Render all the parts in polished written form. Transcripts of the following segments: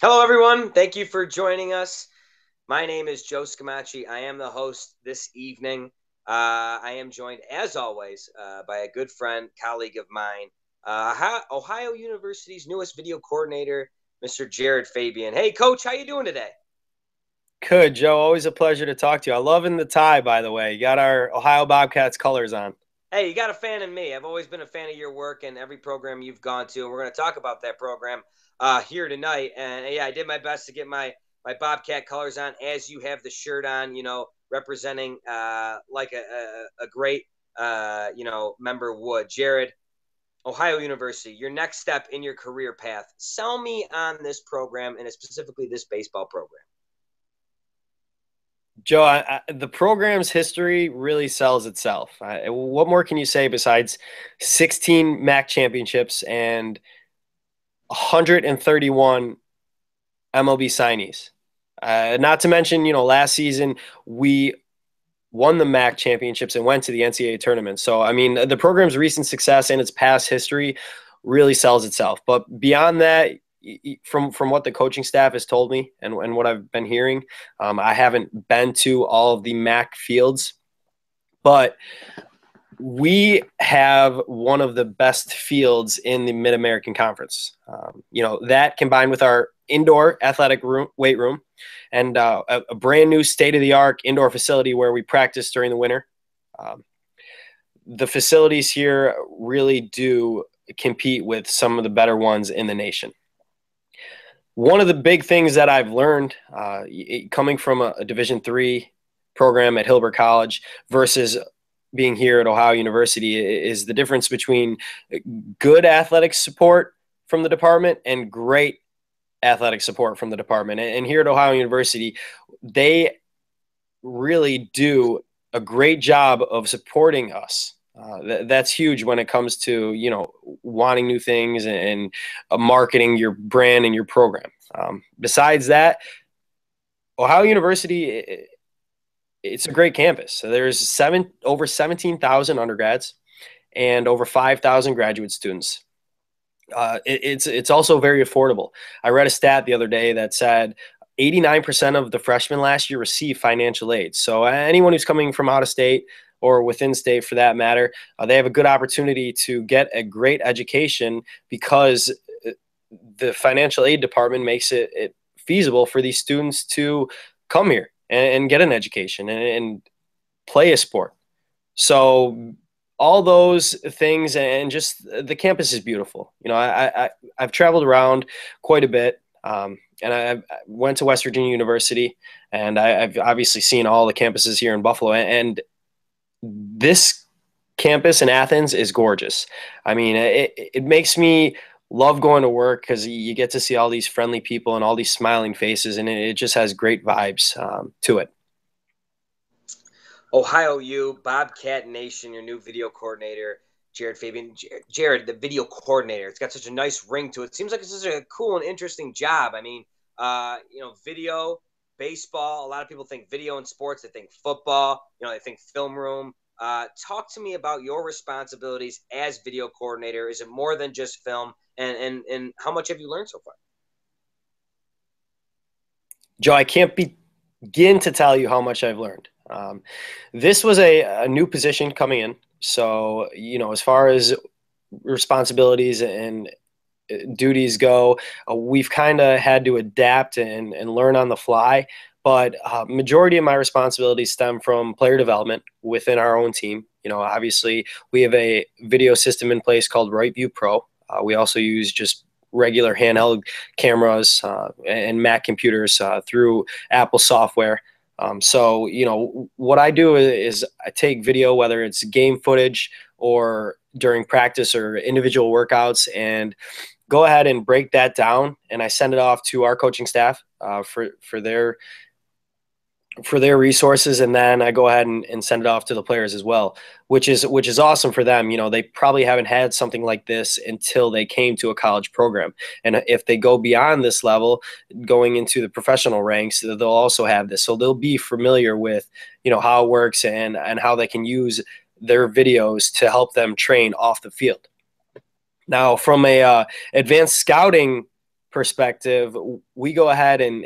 Hello, everyone. Thank you for joining us. My name is Joe Scumaci. I am the host this evening. I am joined, as always, by a good friend, colleague of mine, Ohio University's newest video coordinator, Mr. Jared Fabian. Hey, Coach, how you doing today? Good, Joe. Always a pleasure to talk to you. I love in the tie, by the way. You got our Ohio Bobcats colors on. Hey, you got a fan in me. I've always been a fan of your work and every program you've gone to, and we're going to talk about that program here tonight. And yeah, I did my best to get my Bobcat colors on, as you have the shirt on. Representing like a great member would. Jared, Ohio University, your next step in your career path. Sell me on this program and specifically this baseball program. Joe, the program's history really sells itself. What more can you say besides 16 MAC championships and 131 MLB signees? Not to mention, last season we won the MAC championships and went to the NCAA tournament. So, I mean, the program's recent success and its past history really sells itself. But beyond that, from what the coaching staff has told me and what I've been hearing, I haven't been to all of the MAC fields, but we have one of the best fields in the Mid-American Conference. That combined with our indoor athletic weight room, and a brand new state-of-the-art indoor facility where we practice during the winter. Um, the facilities here really do compete with some of the better ones in the nation. One of the big things that I've learned coming from a Division III program at Hilbert College versus being here at Ohio University is the difference between good athletic support from the department and great athletic support from the department. And here at Ohio University, they really do a great job of supporting us. That's huge when it comes to wanting new things and marketing your brand and your program. Besides that, Ohio University, it's a great campus. So there's over 17,000 undergrads and over 5,000 graduate students. It's also very affordable. I read a stat the other day that said 89% of the freshmen last year received financial aid. So anyone who's coming from out of state or within state for that matter, they have a good opportunity to get a great education because the financial aid department makes it feasible for these students to come here and get an education and play a sport. So all those things and just the campus is beautiful. I've traveled around quite a bit, and I went to West Virginia University, and I've obviously seen all the campuses here in Buffalo, and this campus in Athens is gorgeous. I mean, it makes me love going to work because you get to see all these friendly people and all these smiling faces, and it just has great vibes to it. Ohio U, Bobcat Nation, your new video coordinator, Jared Fabian. Jared, the video coordinator. It's got such a nice ring to it. Seems like it's such a cool and interesting job. I mean, video, baseball. A lot of people think video and sports. They think football. They think film room. Talk to me about your responsibilities as video coordinator. Is it more than just film? And how much have you learned so far? Joe, I can't begin to tell you how much I've learned. This was a new position coming in. So, as far as responsibilities and duties go, we've kind of had to adapt and learn on the fly. But majority of my responsibilities stem from player development within our own team. Obviously, we have a video system in place called Right View Pro. We also use just regular handheld cameras and Mac computers through Apple software. So, what I do is I take video, whether it's game footage or during practice or individual workouts, and go ahead and break that down. And I send it off to our coaching staff for their resources, and then I go ahead and send it off to the players as well, which is awesome for them. They probably haven't had something like this until they came to a college program, and if they go beyond this level, going into the professional ranks, they'll also have this, so they'll be familiar with how it works and how they can use their videos to help them train off the field. Now, from a advanced scouting perspective, we go ahead and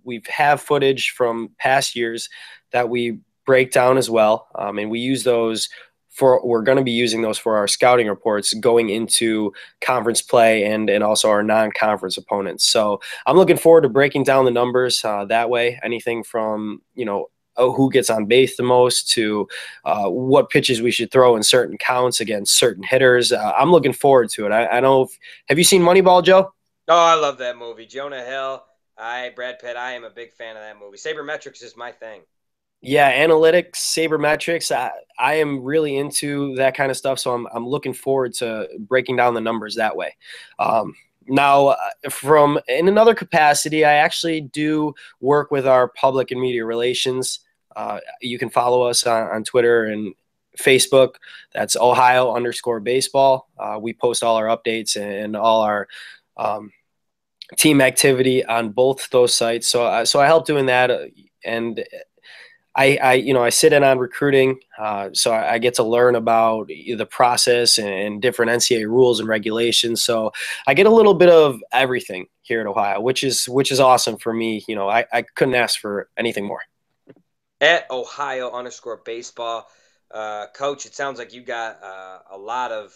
we have footage from past years that we break down as well. And we use those we're going to be using those for our scouting reports going into conference play and also our non-conference opponents. So I'm looking forward to breaking down the numbers that way. Anything from, who gets on base the most to what pitches we should throw in certain counts against certain hitters. I'm looking forward to it. I know. Have you seen Moneyball, Joe? Oh, I love that movie. Jonah Hill. Brad Pitt. I am a big fan of that movie. Sabermetrics is my thing. Yeah, analytics, sabermetrics. I am really into that kind of stuff, so I'm looking forward to breaking down the numbers that way. Now, from in another capacity, I actually do work with our public and media relations. You can follow us on Twitter and Facebook. That's Ohio_baseball. We post all our updates and all our team activity on both those sites. So I help doing that, and I sit in on recruiting, so I get to learn about the process and different NCAA rules and regulations. So I get a little bit of everything here at Ohio, which is awesome for me. I couldn't ask for anything more. At Ohio_baseball, Coach, it sounds like you got a lot of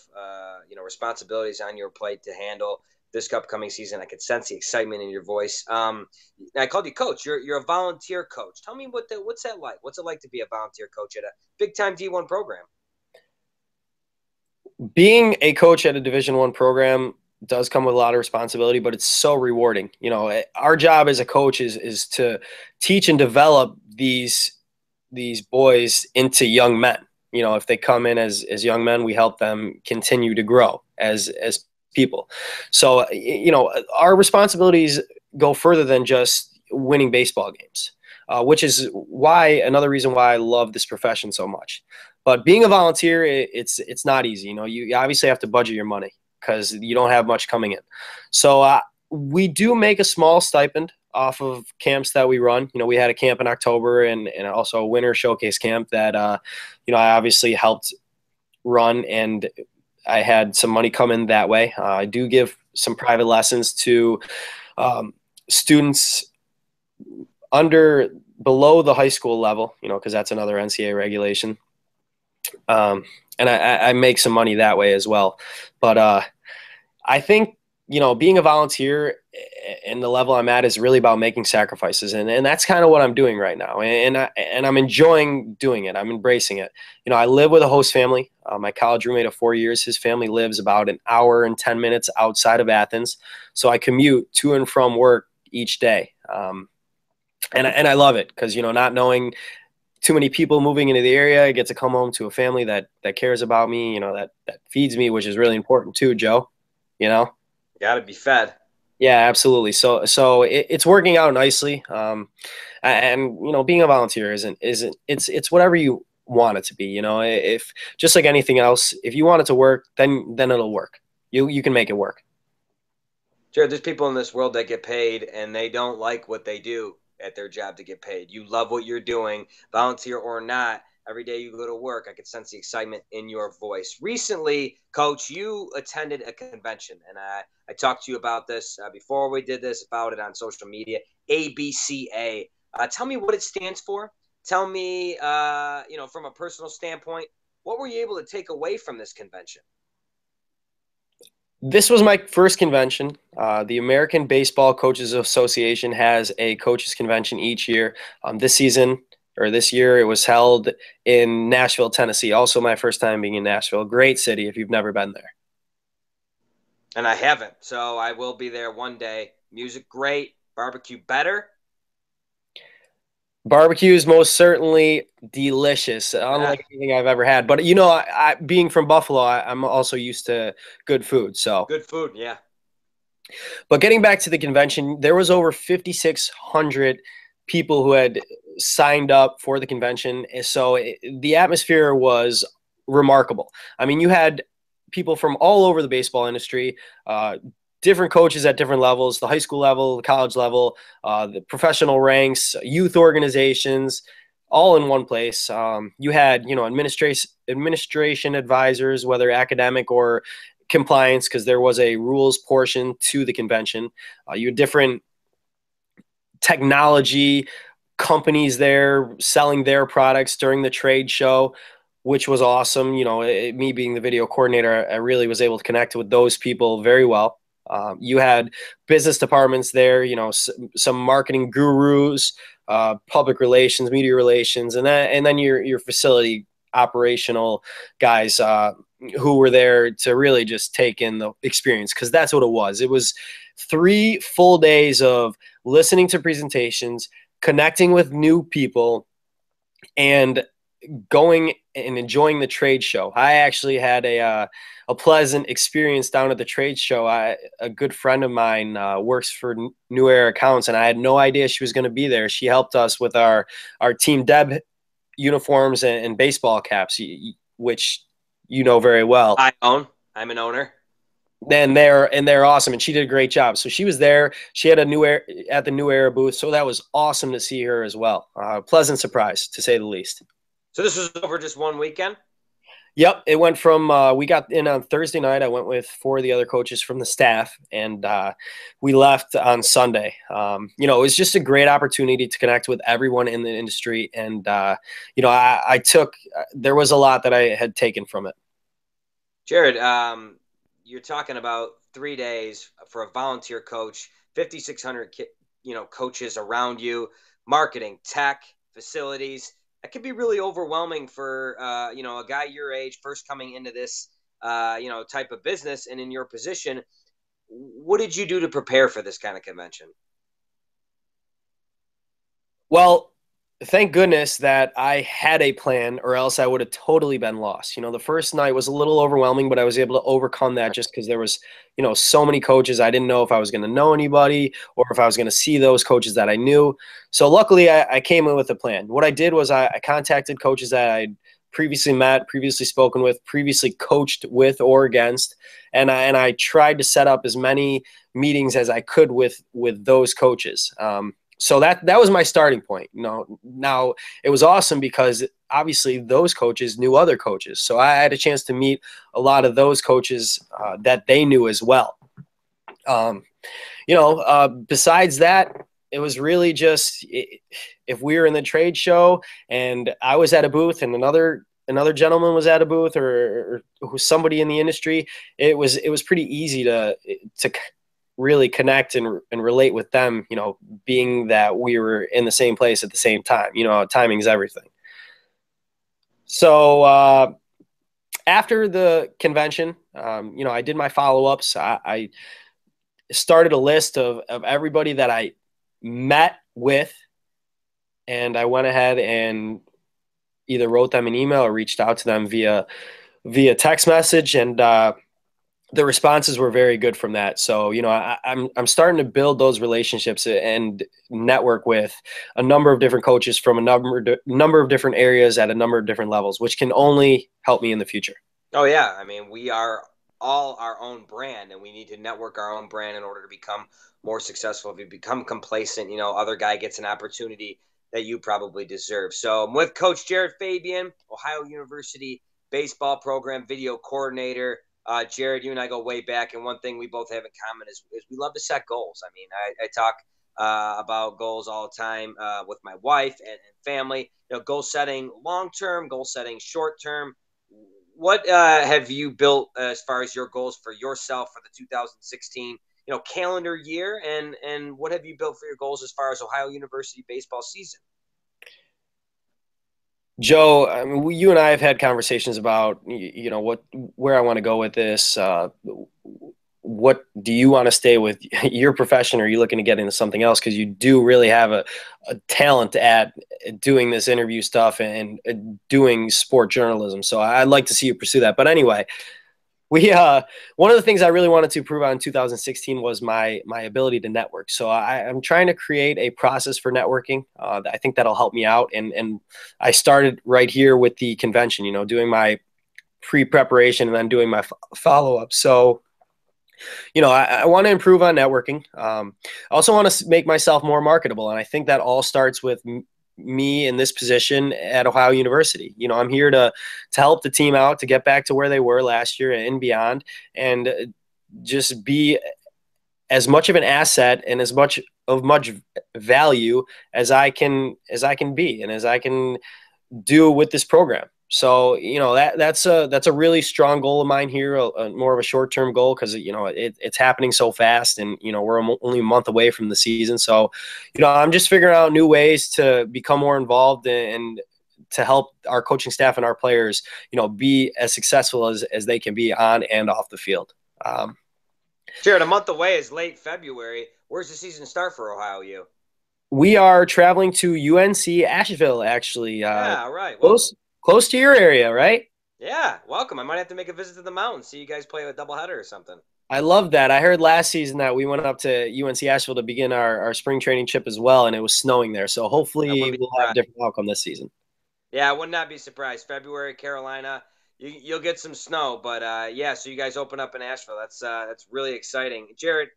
responsibilities on your plate to handle this upcoming season. I could sense the excitement in your voice. I called you coach. You're a volunteer coach. Tell me what's that like? What's it like to be a volunteer coach at a big time D1 program? Being a coach at a Division I program does come with a lot of responsibility, but it's so rewarding. Our job as a coach is to teach and develop these boys into young men. If they come in as young men, we help them continue to grow as people. So, our responsibilities go further than just winning baseball games, which is another reason why I love this profession so much. But being a volunteer, it's not easy. You obviously have to budget your money because you don't have much coming in. So we do make a small stipend off of camps that we run. We had a camp in October and also a winter showcase camp that, I obviously helped run, and I had some money come in that way. I do give some private lessons to students below the high school level, because that's another NCAA regulation. And I make some money that way as well. But I think, being a volunteer and the level I'm at is really about making sacrifices. And that's kind of what I'm doing right now. And I'm enjoying doing it. I'm embracing it. I live with a host family. My college roommate of 4 years, his family lives about an hour and 10 minutes outside of Athens. So I commute to and from work each day. And I love it because, not knowing too many people moving into the area, I get to come home to a family that cares about me, that feeds me, which is really important too, Joe. Got to be fed. Yeah, absolutely. So it's working out nicely. And being a volunteer it's whatever you want it to be. If just like anything else, if you want it to work, then it'll work. You can make it work. Jared, there's people in this world that get paid and they don't like what they do at their job to get paid. You love what you're doing, volunteer or not. Every day you go to work, I can sense the excitement in your voice. Recently, Coach, you attended a convention, and I talked to you about this before we did this, about it on social media, ABCA. Tell me what it stands for. Tell me, from a personal standpoint, what were you able to take away from this convention? This was my first convention. The American Baseball Coaches Association has a coaches convention each year. This year, it was held in Nashville, Tennessee. Also my first time being in Nashville. Great city if you've never been there. And I haven't, so I will be there one day. Music great, barbecue better. Barbecue is most certainly delicious, unlike anything I've ever had. But, I being from Buffalo, I'm also used to good food. So good food, yeah. But getting back to the convention, there was over 5,600 people who had signed up for the convention. So the atmosphere was remarkable. I mean, you had people from all over the baseball industry, different coaches at different levels, the high school level, the college level, the professional ranks, youth organizations, all in one place. You had, administration advisors, whether academic or compliance because there was a rules portion to the convention. You had different technology companies there selling their products during the trade show, which was awesome. Me being the video coordinator, I really was able to connect with those people very well. You had business departments there, some marketing gurus, public relations, media relations, and then your facility operational guys who were there to really just take in the experience, because that's what it was. It was 3 full days of listening to presentations, connecting with new people, and going and enjoying the trade show. I actually had a pleasant experience down at the trade show. A good friend of mine works for New Era Accounts, and I had no idea she was going to be there. She helped us with our Team Deb uniforms and baseball caps, which you know very well. I'm an owner. And they're awesome, and she did a great job. So she was there. She had a New Era at the New Era booth, so that was awesome to see her as well. Pleasant surprise, to say the least. So this was over just one weekend? Yep, it went from we got in on Thursday night. I went with 4 of the other coaches from the staff, and we left on Sunday. It was just a great opportunity to connect with everyone in the industry, and I took there was a lot that I had taken from it. Jared, you're talking about 3 days for a volunteer coach, 5,600 coaches around you, marketing, tech, facilities. That could be really overwhelming for a guy your age, first coming into this type of business and in your position. What did you do to prepare for this kind of convention? Well, thank goodness that I had a plan, or else I would have totally been lost. The first night was a little overwhelming, but I was able to overcome that just because there was, so many coaches. I didn't know if I was going to know anybody or if I was going to see those coaches that I knew. So luckily I came in with a plan. What I did was I contacted coaches that I'd previously met, previously spoken with, previously coached with or against. And I tried to set up as many meetings as I could with those coaches. So that was my starting point. Now it was awesome because obviously those coaches knew other coaches. So I had a chance to meet a lot of those coaches that they knew as well. Besides that, it was really just if we were in the trade show and I was at a booth and another gentleman was at a booth or somebody in the industry, it was pretty easy to really connect and relate with them, being that we were in the same place at the same time. Timing's everything. So after the convention, I did my follow-ups. I started a list of everybody that I met with, and I went ahead and either wrote them an email or reached out to them via text message, and the responses were very good from that. So, I'm starting to build those relationships and network with a number of different coaches from a number of different areas at a number of different levels, which can only help me in the future. Oh yeah. I mean, we are all our own brand, and we need to network our own brand in order to become more successful. If you become complacent, other guy gets an opportunity that you probably deserve. So I'm with Coach Jared Fabian, Ohio University baseball program video coordinator. Jared, you and I go way back, and one thing we both have in common is we love to set goals. I mean, I talk about goals all the time with my wife and family. Goal setting long term, goal setting short term. What have you built as far as your goals for yourself for the 2016 calendar year, and what have you built for your goals as far as Ohio University baseball season? Joe, I mean, you and I have had conversations about, where I want to go with this. What do you want to stay with your profession? Or are you looking to get into something else? Because you do really have a talent at doing this interview stuff and doing sport journalism. So I'd like to see you pursue that. But anyway, one of the things I really wanted to prove out in 2016 was my ability to network. So I'm trying to create a process for networking. I think that'll help me out. And I started right here with the convention, doing my pre-preparation and then doing my follow-up. So, I want to improve on networking. I also want to make myself more marketable. And I think that all starts with me in this position at Ohio University. I'm here to help the team out to get back to where they were last year and beyond, and just be as much of an asset and as much value as I can be and as I can do with this program. So that's a really strong goal of mine here, more of a short term goal, because it's happening so fast, and we're only a month away from the season. So I'm just figuring out new ways to become more involved and to help our coaching staff and our players be as successful as they can be on and off the field. Jared, a month away is late February. Where's the season start for Ohio U? We are traveling to UNC Asheville, actually. Yeah, all right. Well, close to your area, right? yeah, welcome. I might have to make a visit to the mountains, see you guys play a doubleheader or something. I love that. I heard last season that we went up to UNC Asheville to begin our spring training trip as well, and it was snowing there. So hopefully we'll have a different outcome this season. Yeah, I would not be surprised. February, Carolina, you'll get some snow, but yeah. So you guys open up in Asheville. That's really exciting. Jared,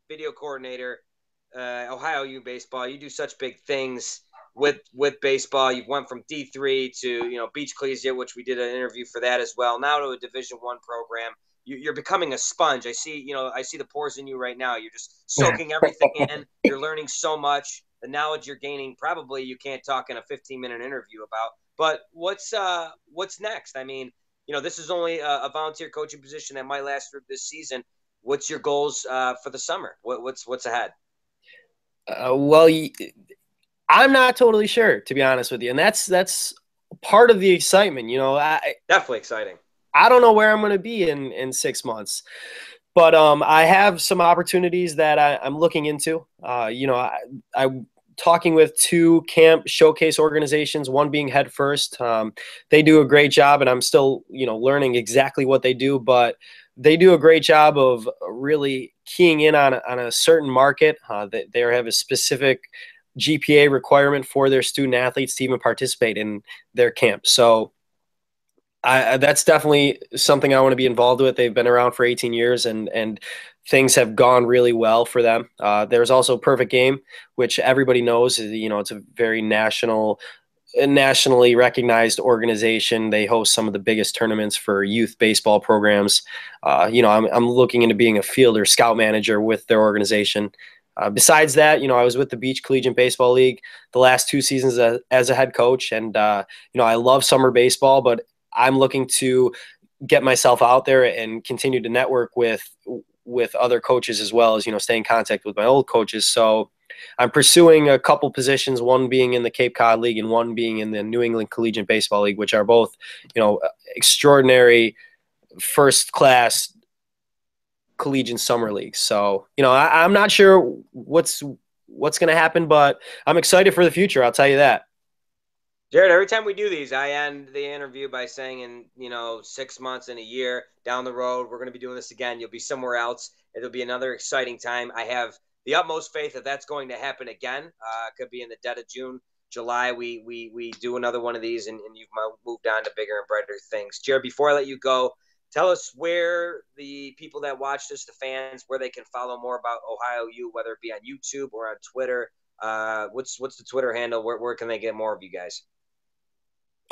video coordinator, Ohio U baseball. You do such big things with baseball. You've went from D3 to Beach Collegiate, which we did an interview for that as well. Now to a Division I program. You're becoming a sponge. I see the pores in you right now. You're just soaking everything in. You're learning so much. The knowledge you're gaining, probably you can't talk in a 15-minute interview about. But what's next? I mean, this is only a volunteer coaching position that might last through this season. What's your goals for the summer? What's ahead? Well, I'm not totally sure, to be honest with you, and that's part of the excitement. Definitely exciting. I don't know where I'm going to be in 6 months, but I have some opportunities that I'm looking into. I'm talking with two camp showcase organizations, one being Head First. They do a great job, and I'm still learning exactly what they do, but they do a great job of really keying in on a certain market. They have a specific GPA requirement for their student athletes to even participate in their camp. So that's definitely something I want to be involved with. They've been around for 18 years, and things have gone really well for them. There's also Perfect Game, which everybody knows. It's a very nationally recognized organization. They host some of the biggest tournaments for youth baseball programs. I'm looking into being a fielder scout manager with their organization. Besides that, I was with the Beach Collegiate Baseball League the last 2 seasons as a head coach, and I love summer baseball, but I'm looking to get myself out there and continue to network with other coaches, as well as stay in contact with my old coaches. So I'm pursuing a couple positions, one being in the Cape Cod League and one being in the New England Collegiate Baseball League, which are both extraordinary first class collegiate summer leagues. So I'm not sure what's going to happen, but I'm excited for the future. I'll tell you that. Jared, every time we do these, I end the interview by saying, in 6 months and a year down the road, we're going to be doing this again. You'll be somewhere else. It'll be another exciting time. I have the utmost faith that that's going to happen again. Could be in the dead of June, July. We do another one of these, and you've moved on to bigger and brighter things. Jared, before I let you go, tell us where the people that watch this, the fans, where they can follow more about Ohio U, whether it be on YouTube or on Twitter. What's the Twitter handle? Where can they get more of you guys?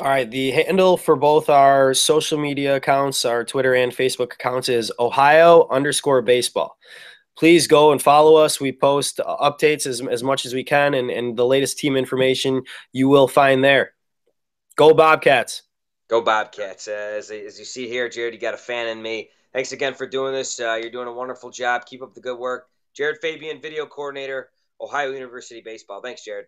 All right. The handle for both our social media accounts, our Twitter and Facebook accounts, is Ohio_baseball. Please go and follow us. We post updates as much as we can, and the latest team information you will find there. Go Bobcats. Go Bobcats. As you see here, Jared, you got a fan in me. Thanks again for doing this. You're doing a wonderful job. Keep up the good work. Jared Fabian, video coordinator, Ohio University Baseball. Thanks, Jared.